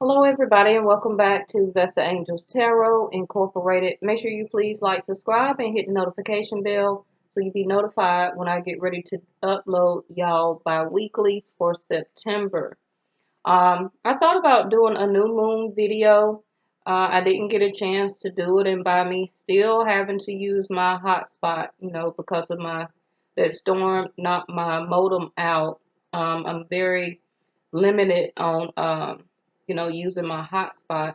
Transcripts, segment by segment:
Hello, everybody, and welcome back to Vestaangelstarot Tarot Incorporated. Make sure you please like, subscribe, and hit the notification bell so you'll be notified when I get ready to upload y'all bi-weeklies for September. I thought about doing a new moon video. I didn't get a chance to do it, and by me still having to use my hotspot, because of that storm knocked my modem out. I'm very limited on using my hotspot.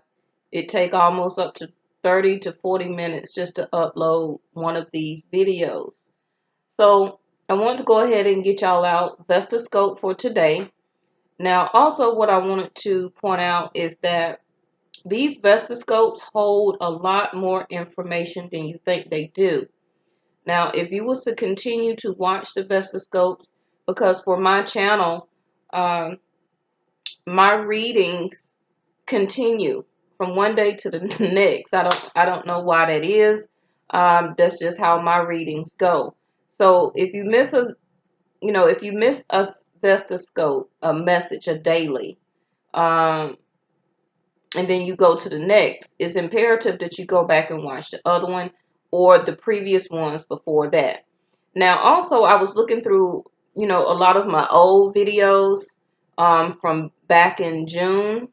It take almost up to 30 to 40 minutes just to upload one of these videos. So I want to go ahead and get y'all out Vesta scope for today. Now, also what I wanted to point out is that these Vesta scopes hold a lot more information than you think they do. Now, if you was to continue to watch the Vesta scopes, because for my channel, my readings continue from one day to the next. I don't know why that is. That's just how my readings go. So if you miss a Vesta scope, a message, a daily, and then you go to the next, it's imperative that you go back and watch the other one or the previous ones before that. Now, also, I was looking through, a lot of my old videos from back in June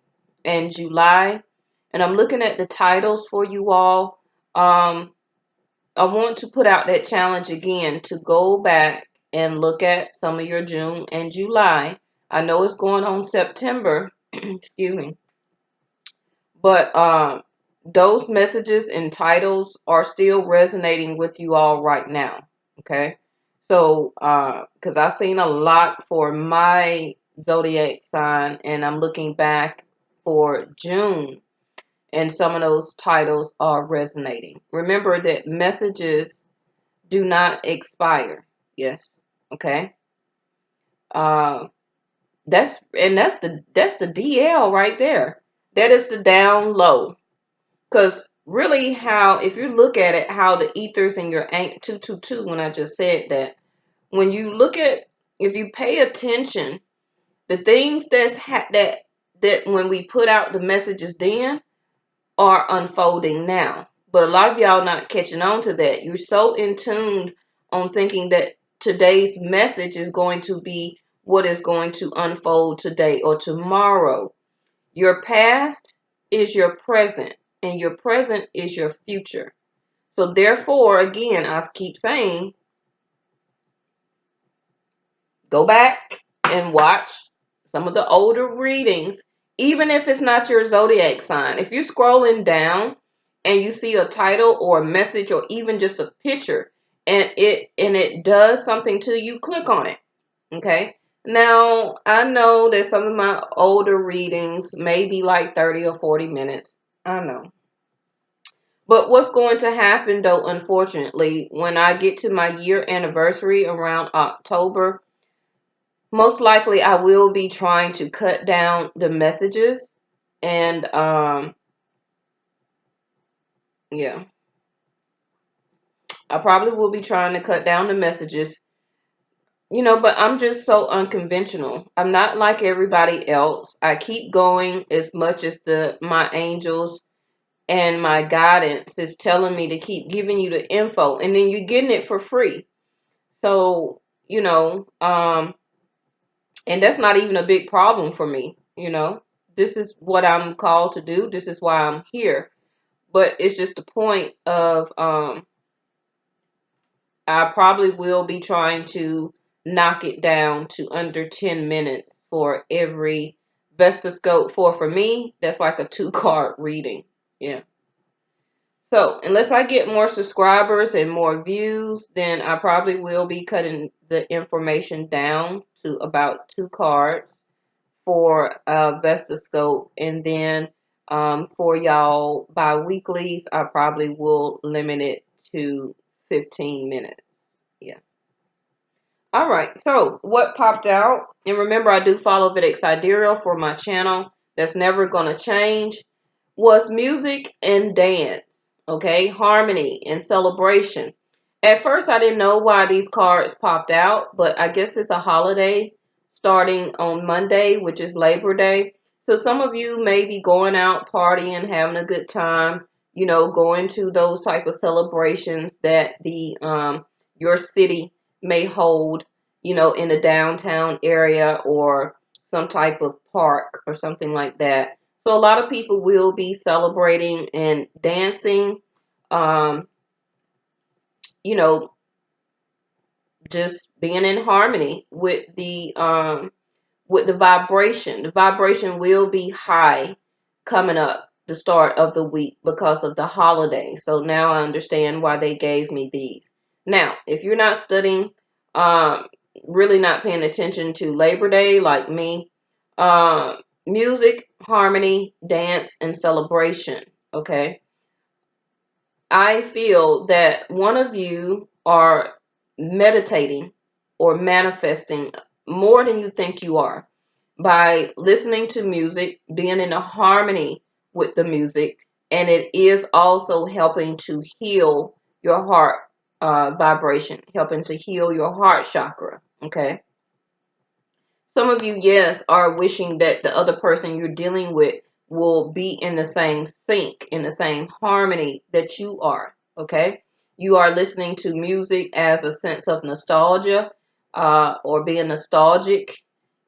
and July, and I'm looking at the titles for you all. I want to put out that challenge again to go back and look at some of your June and July. I know it's going on September, excuse me, but those messages and titles are still resonating with you all right now. Okay, so because I've seen a lot for my zodiac sign, and I'm looking back for June, and some of those titles are resonating. Remember that messages do not expire. Yes. Okay. Uh, that's the DL right there. That is the down low. Because really, if you look at it, how the ethers in your 222, when I just said that, when you look at, if you pay attention, the things that when we put out the messages then are unfolding now. But a lot of y'all not catching on to that. You're so in tune on thinking that today's message is going to be what is going to unfold today or tomorrow. Your past is your present, and your present is your future. So therefore, again, I keep saying, go back and watch some of the older readings, even if it's not your zodiac sign. If you're scrolling down and you see a title or a message or even just a picture and it does something to you, click on it. Okay. Now, I know that some of my older readings may be like 30 or 40 minutes. I know. But what's going to happen, though, unfortunately, when I get to my year anniversary around October, most likely I will be trying to cut down the messages. And, yeah, I probably will be trying to cut down the messages. But I'm just so unconventional. I'm not like everybody else. I keep going as much as my angels and my guidance is telling me to keep giving you the info, and then you're getting it for free. So, and that's not even a big problem for me. This is what I'm called to do. This is why I'm here. But it's just the point of, I probably will be trying to knock it down to under 10 minutes for every Vesta scope. For me, that's like a 2-card reading. Yeah. So unless I get more subscribers and more views, then I probably will be cutting the information down to about 2 cards for Vesta scope. And then for y'all bi-weeklies, I probably will limit it to 15 minutes. Yeah. All right. So what popped out? And remember, I do follow Vedic Sidereal for my channel. That's never going to change. Was music and dance. Okay. Harmony and celebration. At first, I didn't know why these cards popped out, but I guess it's a holiday starting on Monday, which is Labor Day. So some of you may be going out partying, having a good time, going to those type of celebrations that the your city may hold, in the downtown area or some type of park or something like that. So a lot of people will be celebrating and dancing, um, you know, just being in harmony with the vibration. The vibration will be high coming up the start of the week because of the holiday. So now I understand why they gave me these. Now, if you're not studying, um, really not paying attention to Labor Day like me, uh, music, harmony, dance, and celebration. Okay. I feel that one of you are meditating or manifesting more than you think you are by listening to music, being in a harmony with the music, and it is also helping to heal your heart vibration, helping to heal your heart chakra. Okay. Some of you, yes, are wishing that the other person you're dealing with will be in the same sync, in the same harmony that you are. Okay. You are listening to music as a sense of nostalgia or being nostalgic.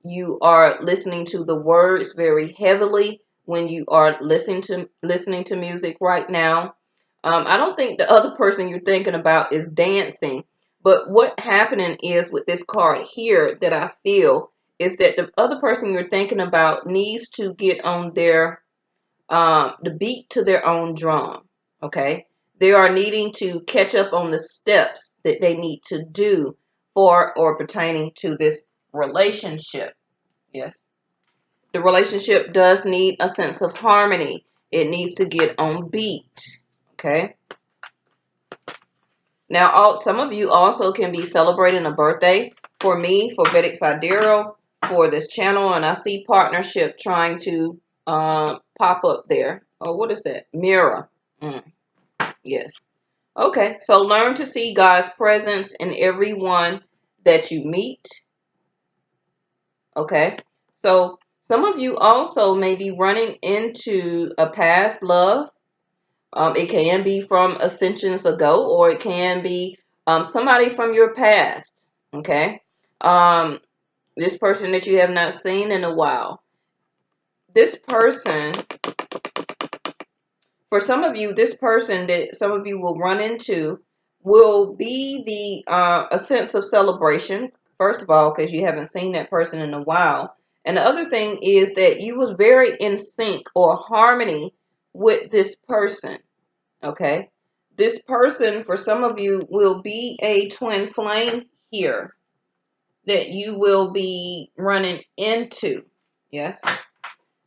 You are listening to the words very heavily when you are listening to music right now. I don't think the other person you're thinking about is dancing, but what happening is with this card here that I feel is that the other person you're thinking about needs to get on their the beat to their own drum. Okay, they are needing to catch up on the steps that they need to do for or pertaining to this relationship. Yes, the relationship does need a sense of harmony. It needs to get on beat. Okay. Now, some of you also can be celebrating a birthday. For me, for Vedic Sidereal, for this channel, and I see partnership trying to pop up there. Oh, what is that? Mirror. Yes. Okay, so learn to see God's presence in everyone that you meet. Okay, so some of you also may be running into a past love. It can be from ascensions ago, or it can be somebody from your past. Okay. Um, this person that you have not seen in a while. This person, for some of you, this person that some of you will run into will be a sense of celebration. First of all, because you haven't seen that person in a while. And the other thing is that you was very in sync or harmony with this person. Okay. This person, for some of you, will be a twin flame here that you will be running into. Yes.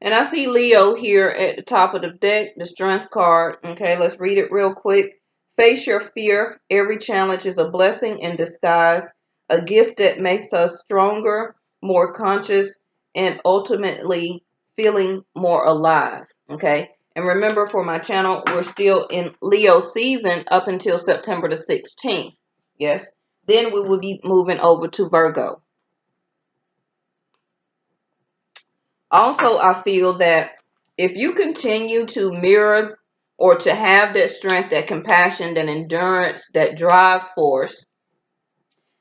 And I see Leo here at the top of the deck, the strength card. Okay, let's read it real quick. Face your fear. Every challenge is a blessing in disguise, a gift that makes us stronger, more conscious, and ultimately feeling more alive. Okay. And remember, for my channel, we're still in Leo season up until September the 16th. Yes. Then we will be moving over to Virgo. Also, I feel that if you continue to mirror or to have that strength, that compassion, that endurance, that drive force,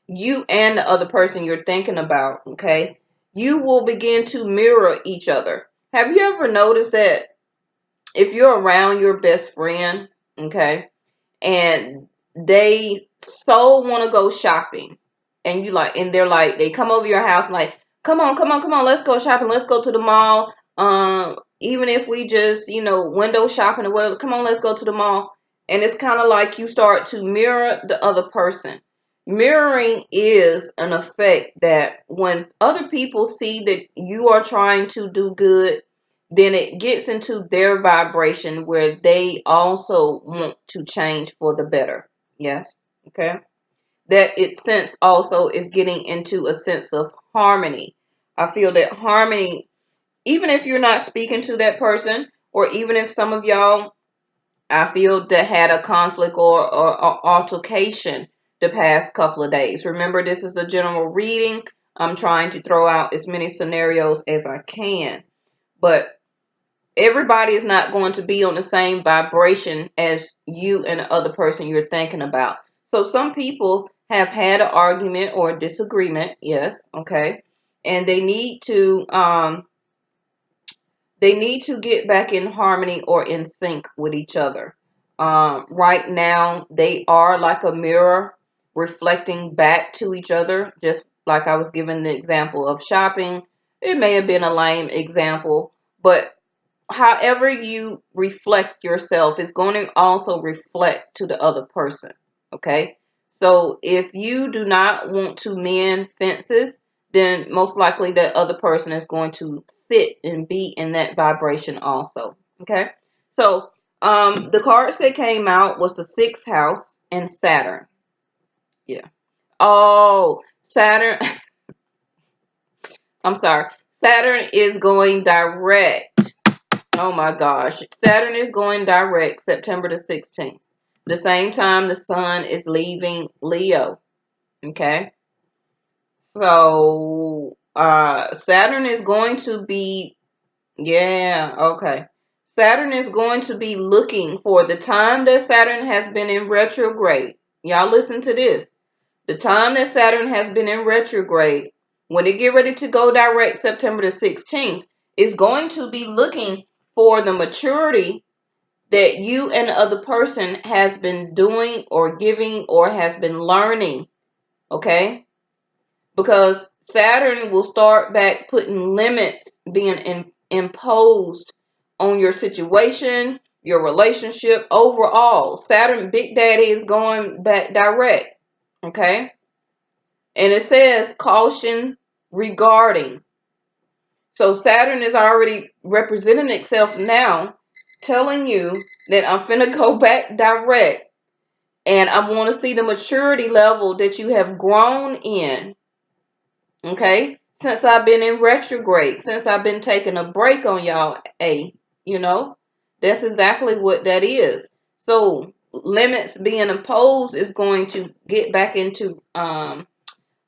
you and the other person you're thinking about, okay, you will begin to mirror each other. Have you ever noticed that if you're around your best friend, okay, and they so want to go shopping, and they're like, they come over your house and like, come on, come on, come on, let's go shopping, let's go to the mall. Even if we just, window shopping or whatever, come on, let's go to the mall. And it's kind of like you start to mirror the other person. Mirroring is an effect that when other people see that you are trying to do good, then it gets into their vibration where they also want to change for the better. Yes. Okay. That it sense also is getting into a sense of harmony. I feel that harmony, even if you're not speaking to that person, or even if some of y'all, I feel that had a conflict or altercation the past couple of days. Remember, this is a general reading. I'm trying to throw out as many scenarios as I can. but everybody is not going to be on the same vibration as you and the other person you're thinking about. So some people have had an argument or a disagreement, yes, okay, and they need to get back in harmony or in sync with each other. Right now, they are like a mirror reflecting back to each other, just like I was giving the example of shopping. It may have been a lame example, but however you reflect yourself is going to also reflect to the other person. Okay. So if you do not want to mend fences, then most likely that other person is going to sit and be in that vibration also. Okay. So the cards that came out was the sixth house and Saturn. Yeah. Oh, Saturn. I'm sorry. Saturn is going direct. Oh my gosh. Saturn is going direct September the 16th. The same time the sun is leaving Leo. Okay. So Saturn is going to be, yeah, okay. Saturn is going to be looking for the time that Saturn has been in retrograde. Y'all listen to this. The time that Saturn has been in retrograde, when it get ready to go direct September the 16th, is going to be looking for the maturity that you and the other person has been doing or giving or has been learning. Okay? Because Saturn will start back putting limits being imposed on your situation, your relationship overall. Saturn, Big Daddy, is going back direct. Okay? And it says caution regarding. So Saturn is already representing itself now, telling you that I'm finna go back direct. And I want to see the maturity level that you have grown in. Okay? Since I've been in retrograde, since I've been taking a break on y'all, you know? That's exactly what that is. So limits being imposed is going to get back into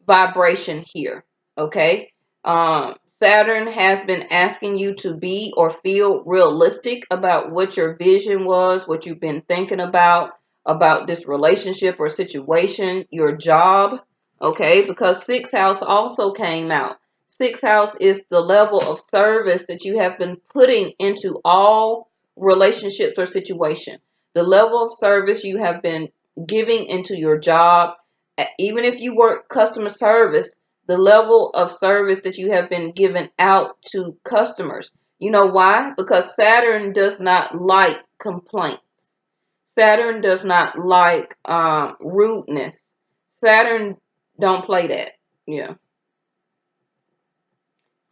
vibration here. Okay. Saturn has been asking you to be or feel realistic about what your vision was, what you've been thinking about this relationship or situation, your job. Okay. Because sixth house also came out. Sixth house is the level of service that you have been putting into all relationships or situation. The level of service you have been giving into your job, even if you work customer service, the level of service that you have been given out to customers. You know why? Because Saturn does not like complaints. Saturn does not like rudeness. Saturn don't play that. Yeah.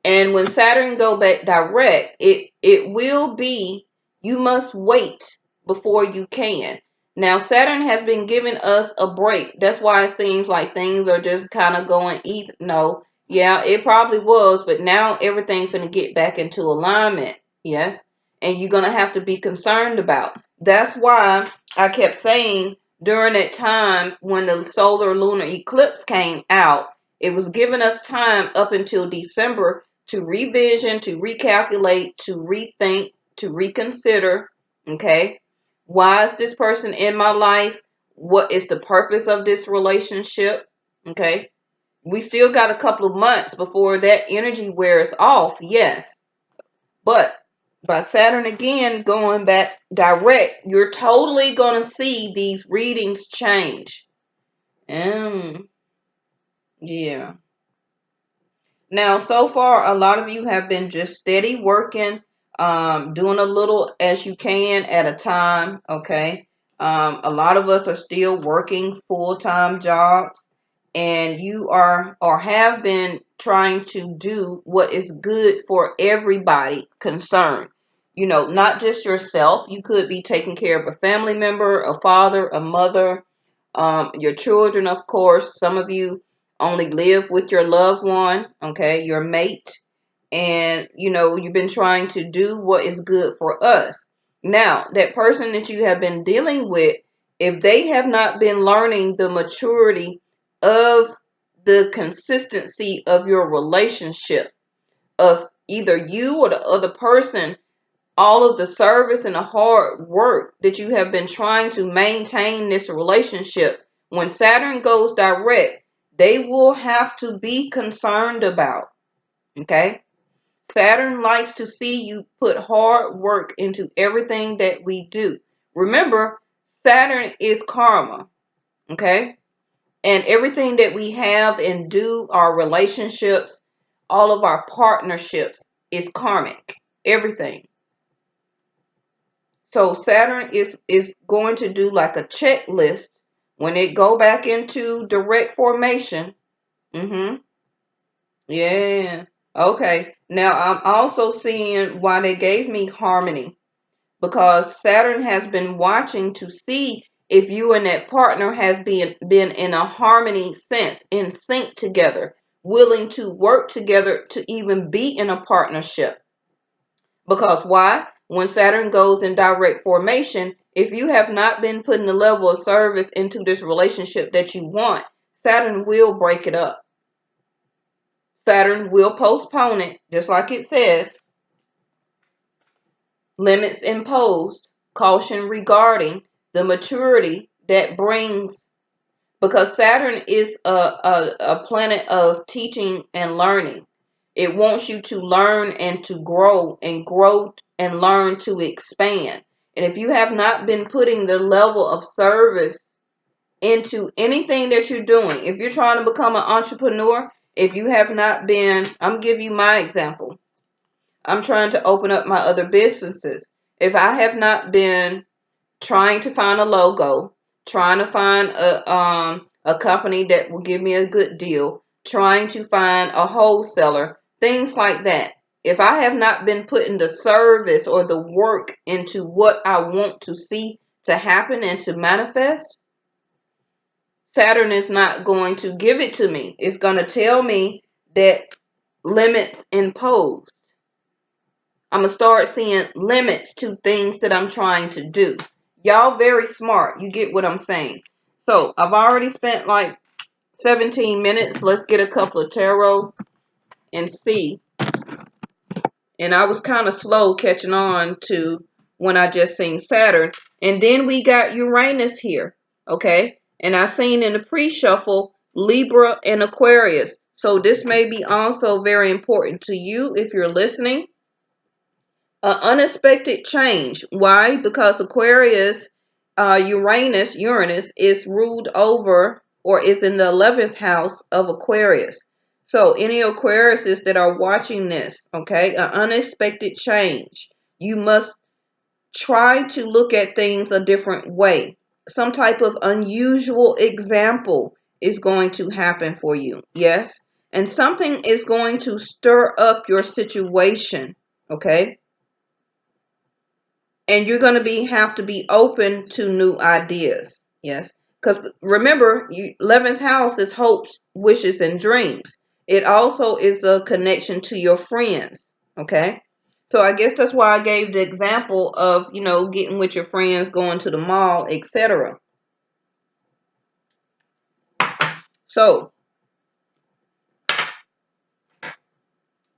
And when Saturn go back direct, it will be, you must wait before you can. Now Saturn has been giving us a break. That's why it seems like things are just kind of going easy. No, yeah, it probably was, but now everything's gonna get back into alignment. Yes. And you're gonna have to be concerned about. That's why I kept saying during that time when the solar lunar eclipse came out, it was giving us time up until December to revision, to recalculate, to rethink, to reconsider. Okay. Why is this person in my life? What is the purpose of this relationship? Okay. We still got a couple of months before that energy wears off. Yes. But by Saturn again going back direct, you're totally going to see these readings change. Yeah. Now, so far, a lot of you have been just steady working, doing a little as you can at a time, okay? A lot of us are still working full-time jobs, and you are or have been trying to do what is good for everybody concerned. You know, not just yourself. You could be taking care of a family member, a father, a mother, your children, of course. Some of you only live with your loved one, okay, your mate, and you've been trying to do what is good for us. Now, that person that you have been dealing with, if they have not been learning the maturity of the consistency of your relationship, of either you or the other person, all of the service and the hard work that you have been trying to maintain this relationship, when Saturn goes direct, they will have to be concerned about. Okay? Saturn likes to see you put hard work into everything that we do. Remember, Saturn is karma. Okay? And everything that we have and do, our relationships, all of our partnerships is karmic. Everything. So Saturn is going to do like a checklist when it go back into direct formation. Yeah. Okay. Now I'm also seeing why they gave me harmony, because Saturn has been watching to see if you and that partner has been in a harmony sense, in sync together, willing to work together to even be in a partnership. Because why? When Saturn goes in direct formation, if you have not been putting the level of service into this relationship that you want, Saturn will break it up. Saturn will postpone it, just like it says. Limits imposed, caution regarding the maturity that brings, because Saturn is a planet of teaching and learning. It wants you to learn and to grow and learn to expand. And if you have not been putting the level of service into anything that you're doing, if you're trying to become an entrepreneur, if you have not been, I'm giving you my example. I'm trying to open up my other businesses. If I have not been trying to find a logo, trying to find a company that will give me a good deal, trying to find a wholesaler, things like that. If I have not been putting the service or the work into what I want to see to happen and to manifest, Saturn is not going to give it to me. It's going to tell me that limits imposed. I'm going to start seeing limits to things that I'm trying to do. Y'all very smart. You get what I'm saying. So I've already spent like 17 minutes. Let's get a couple of tarot and see. And I was kind of slow catching on to when I just seen Saturn. And then we got Uranus here. Okay. And I seen in the pre-shuffle Libra and Aquarius. So this may be also very important to you if you're listening. An unexpected change. Why? Because Aquarius, Uranus is ruled over or is in the 11th house of Aquarius. So any Aquariuses that are watching this, okay, an unexpected change. You must try to look at things a different way. Some type of unusual example is going to happen for you. Yes. And something is going to stir up your situation. Okay. And you're going to have to be open to new ideas. Yes. Because remember, 11th house is hopes, wishes, and dreams. It also is a connection to your friends. Okay. So I guess that's why I gave the example of, getting with your friends, going to the mall, etc. So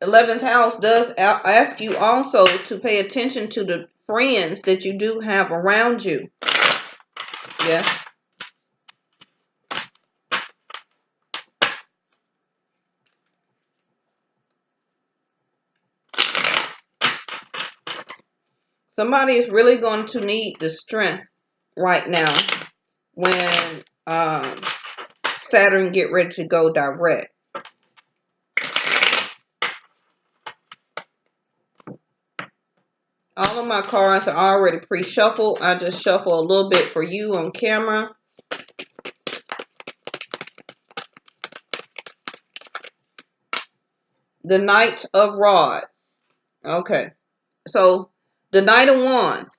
11th house does ask you also to pay attention to the friends that you do have around you. Yes. Somebody is really going to need the strength right now when Saturn get ready to go direct. All of my cards are already pre-shuffled. I just shuffle a little bit for you on camera. The Knight of Rods. Okay. So the Knight of Wands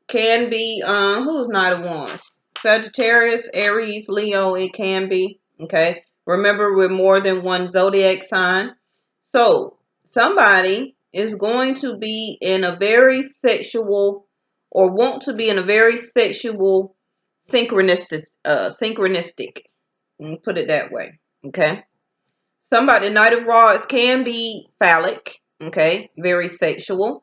can be, who's Knight of Wands? Sagittarius, Aries, Leo, it can be. Okay. Remember, we're more than one zodiac sign. So somebody is going to be in a very sexual, or want to be in a very sexual synchronistic. Let me put it that way. Okay. Somebody, Knight of Rods can be phallic, okay, very sexual.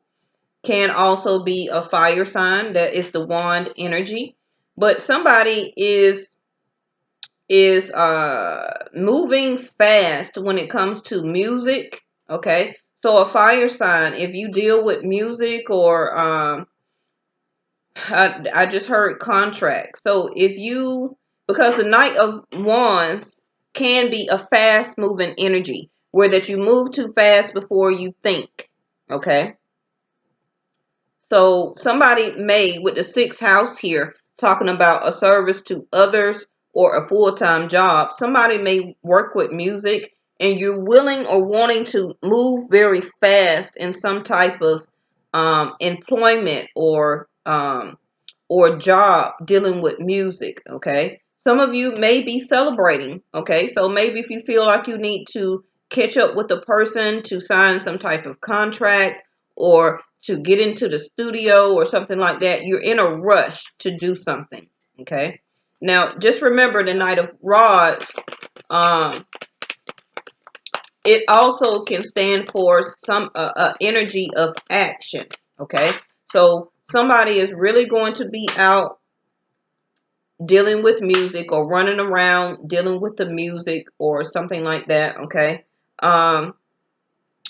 Can also be a fire sign, that is the wand energy. But somebody is moving fast when it comes to music, okay? So a fire sign, if you deal with music or I just heard contract. So if you, because the Knight of Wands can be a fast moving energy where that you move too fast before you think, okay? So somebody may, with the sixth house here, talking about a service to others or a full-time job, somebody may work with music and you're willing or wanting to move very fast in some type of employment or job dealing with music, okay? Some of you may be celebrating, okay? So maybe if you feel like you need to catch up with the person to sign some type of contract or to get into the studio or something like that, you're in a rush to do something, okay? Now, just remember the Knight of Rods, um, it also can stand for some energy of action, okay? So somebody is really going to be out dealing with music or running around dealing with the music or something like that, okay?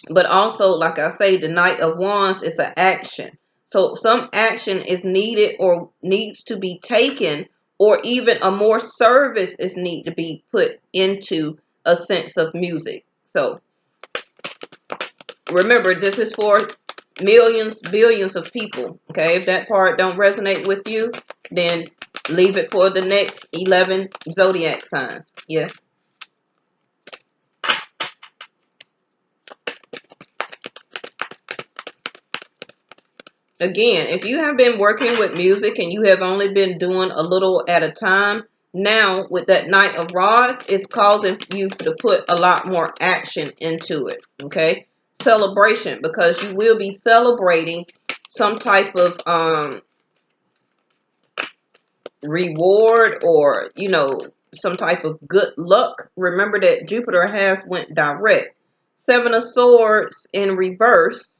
But also, like I say, the Knight of Wands is an action. So some action is needed or needs to be taken, or even a more service is need to be put into a sense of music. So remember, this is for millions, billions of people. Okay, if that part don't resonate with you, then leave it for the next 11 zodiac signs. Yes. Again, if you have been working with music and you have only been doing a little at a time, now with that Knight of Rods, it's causing you to put a lot more action into it. Okay, celebration, because you will be celebrating some type of reward or some type of good luck. Remember that Jupiter has went direct. Seven of Swords in reverse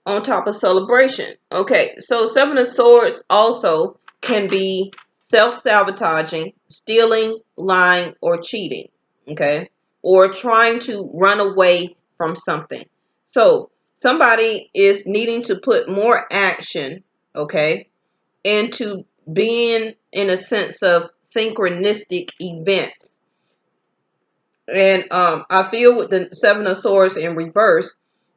on top of celebration. Okay, so Seven of Swords also can be self-sabotaging, stealing, lying, or cheating. Okay, or trying to run away from something. So somebody is needing to put more action, okay, into being in a sense of synchronistic events. And I feel with the Seven of Swords in reverse,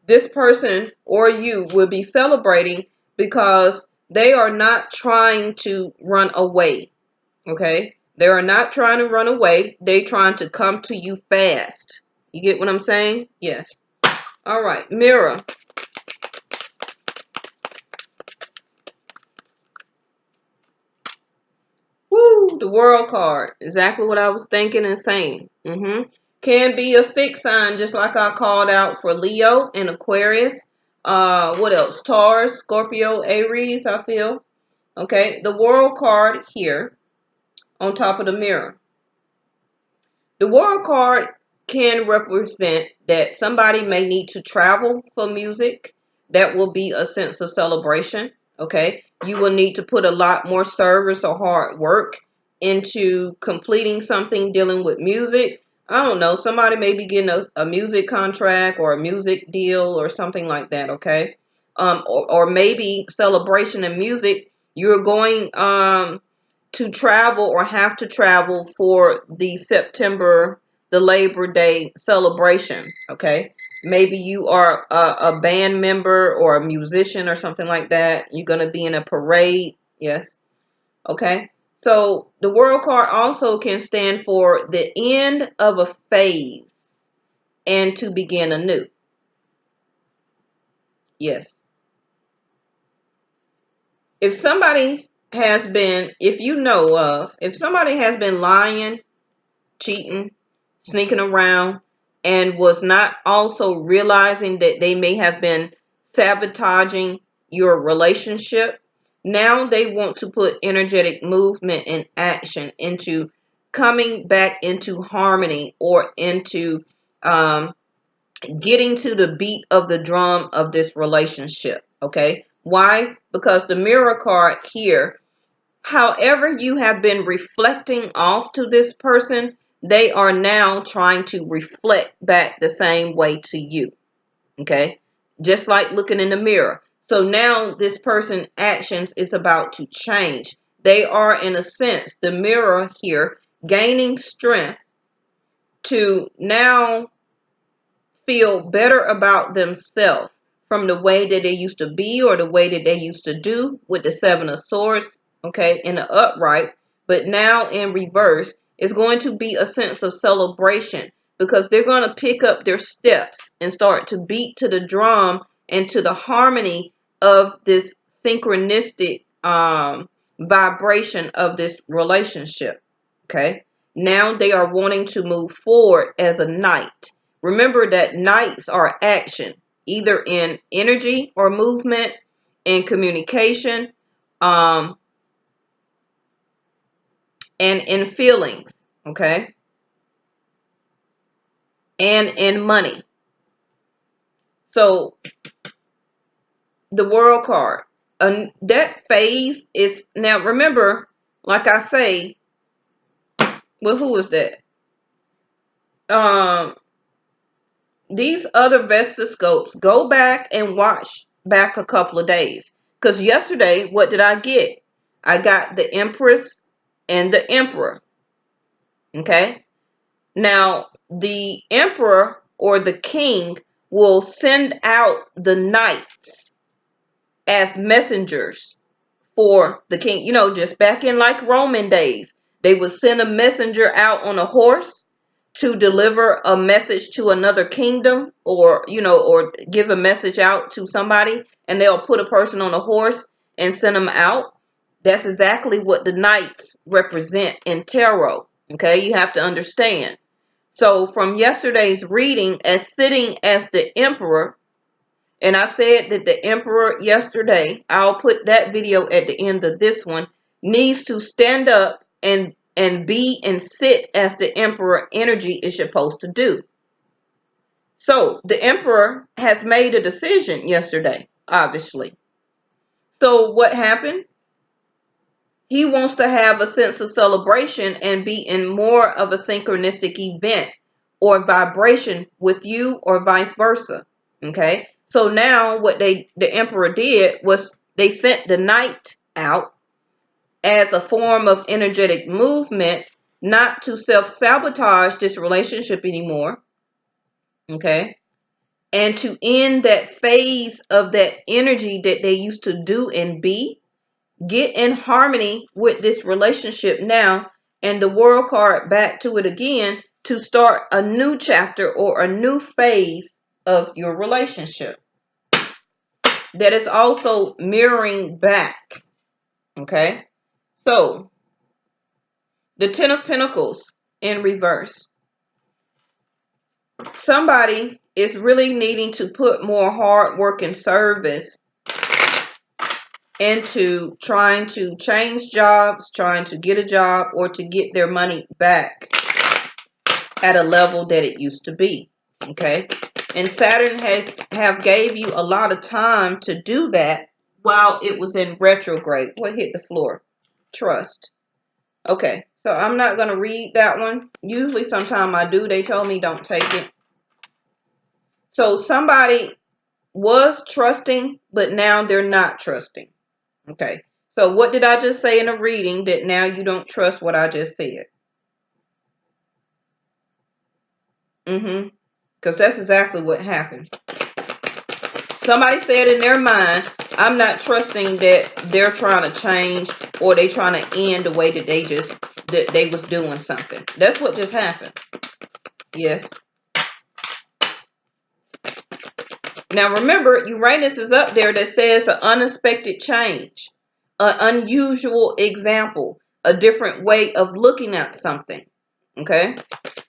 this person or you will be celebrating because they are not trying to run away. Okay? They are not trying to run away. They trying to come to you fast. You get what I'm saying? Yes. All right. Mirror. Woo, the World card. Exactly what I was thinking and saying. Can be a fixed sign, just like I called out for Leo and Aquarius. What else? Taurus, Scorpio, Aries, I feel. Okay, the World card here on top of the mirror. The World card can represent that somebody may need to travel for music. That will be a sense of celebration. Okay. You will need to put a lot more service or hard work into completing something dealing with music. I don't know. Somebody may be getting a music contract or a music deal or something like that. Okay. Or maybe celebration and music. You're going to travel or have to travel for the Labor Day celebration. Okay. Maybe you are a band member or a musician or something like that. You're going to be in a parade. Yes. Okay. So the World card also can stand for the end of a phase and to begin anew. Yes. If somebody has been, if somebody has been lying, cheating, sneaking around, and was not also realizing that they may have been sabotaging your relationship, now they want to put energetic movement and action into coming back into harmony or into getting to the beat of the drum of this relationship. Okay, why? Because the Mirror card here, however you have been reflecting off to this person, they are now trying to reflect back the same way to you. Okay, just like looking in the mirror. So now this person's actions is about to change. They are, in a sense, the mirror here, gaining strength to now feel better about themselves from the way that they used to be or the way that they used to do with the Seven of Swords, okay, in the upright. But now in reverse, it's going to be a sense of celebration because they're going to pick up their steps and start to beat to the drum and to the harmony of this synchronistic vibration of this relationship, okay? Now they are wanting to move forward as a knight. Remember that knights are action, either in energy or movement, in communication, and in feelings, okay? And in money. So the World card, that phase is, now remember, like I say, well, who is that? These other Vesta scopes, go back and watch back a couple of days. Because yesterday, what did I get? I got the Empress and the Emperor. Okay? Now, the Emperor or the King will send out the knights as messengers for the king. You know, just back in like Roman days, they would send a messenger out on a horse to deliver a message to another kingdom, or, you know, or give a message out to somebody, and they'll put a person on a horse and send them out. That's exactly what the knights represent in tarot. Okay, you have to understand. So from yesterday's reading, as sitting as the Emperor, and I said that the Emperor yesterday, I'll put that video at the end of this one, needs to stand up and be and sit as the Emperor energy is supposed to do. So the Emperor has made a decision yesterday, obviously. So what happened? He wants to have a sense of celebration and be in more of a synchronistic event or vibration with you, or vice versa. Okay. So now what the Emperor did was they sent the knight out as a form of energetic movement, not to self-sabotage this relationship anymore. Okay. And to end that phase of that energy that they used to do and be, get in harmony with this relationship now, and the World card back to it again to start a new chapter or a new phase of your relationship that is also mirroring back. Okay, so the Ten of Pentacles in reverse. Somebody is really needing to put more hard work and service into trying to change jobs, trying to get a job, or to get their money back at a level that it used to be. Okay, and Saturn have gave you a lot of time to do that while it was in retrograde. What hit the floor? Trust. Okay, so I'm not going to read that one. Usually sometime I do. They told me don't take it. So somebody was trusting, but now they're not trusting. Okay, so what did I just say in a reading that now you don't trust what I just said? Because that's exactly what happened. Somebody said in their mind, I'm not trusting that they're trying to change, or they trying to end the way that they was doing something. That's what just happened. Yes. Now remember, Uranus is up there that says an unexpected change, an unusual example, a different way of looking at something. Okay?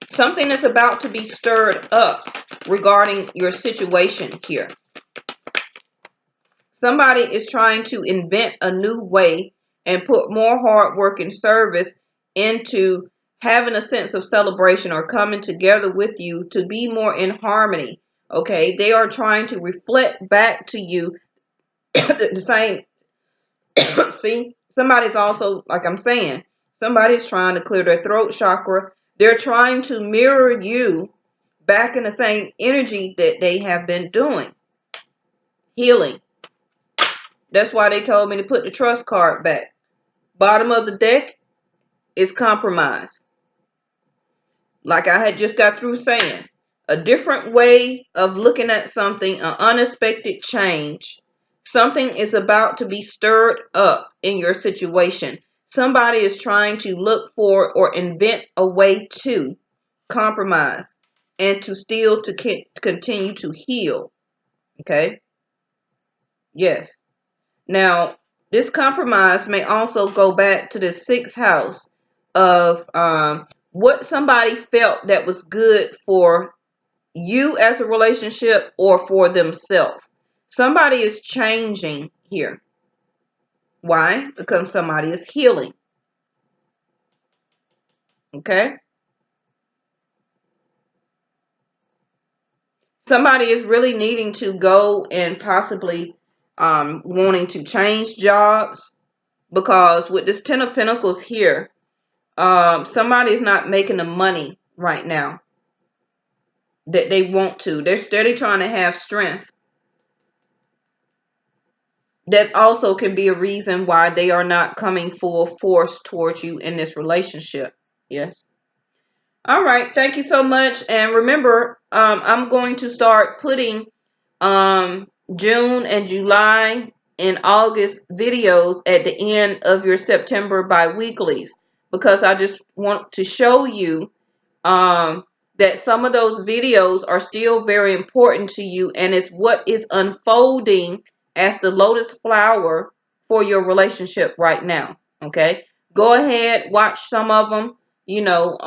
Something is about to be stirred up regarding your situation here. Somebody is trying to invent a new way and put more hard work and service into having a sense of celebration or coming together with you to be more in harmony. Okay, they are trying to reflect back to you the same. See, somebody's also, like I'm saying, somebody's trying to clear their throat chakra. They're trying to mirror you back in the same energy that they have been doing. Healing. That's why they told me to put the trust card back. Bottom of the deck is compromise. Like I had just got through saying, a different way of looking at something, an unexpected change. Something is about to be stirred up in your situation. Somebody is trying to look for or invent a way to compromise and to still to continue to heal. Okay? Yes. Now, this compromise may also go back to the sixth house of what somebody felt that was good for you as a relationship or for themselves. Somebody is changing here. Why? Because somebody is healing. Okay? Somebody is really needing to go and possibly wanting to change jobs, because with this Ten of Pentacles here, somebody's not making the money right now that they want to. They're steady trying to have strength. That also can be a reason why they are not coming full force towards you in this relationship. Yes. All right. Thank you so much. And remember, I'm going to start putting June and July and August videos at the end of your September bi-weeklies, because I just want to show you that some of those videos are still very important to you, and it's what is unfolding as the lotus flower for your relationship right now. Okay, go ahead, watch some of them. You know,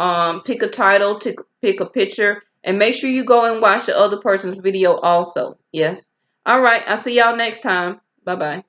pick a title, pick a picture, and make sure you go and watch the other person's video also. Yes. All right. I'll see y'all next time. Bye bye.